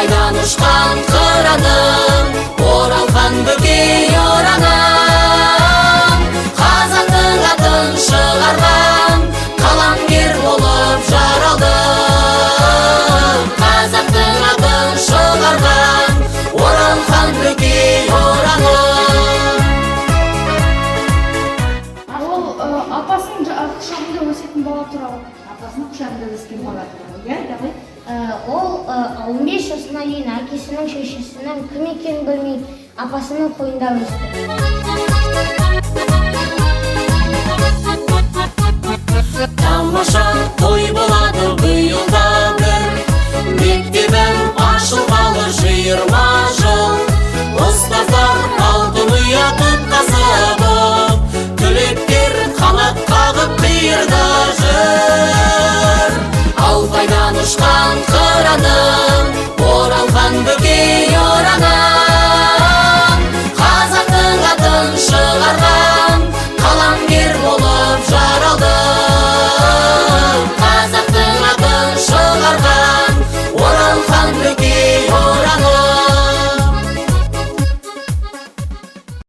Алтайдан ұшқан қыраным, оралған бөкей ораным. Қазақтың атын шығарған, қаламгер болып жаралдым. Қазақтың атын шығарған, оралған бөкей ораным. Ол апасының құшағында өсетін бала туралы. Апасының құшағында өскен бала туралы. Я, давай. Ол 15 жасына дейін әкесінің шешесінің кім екенін білмей, апасының қойнында өсті. Тамаша той болады биылда бір, мектебім ашылғалы 20 жыл. Ұстаздар алтын ұя тұтқасы боп, түлектер қанат қағып қиырда жүр. Алтайдан ұшқан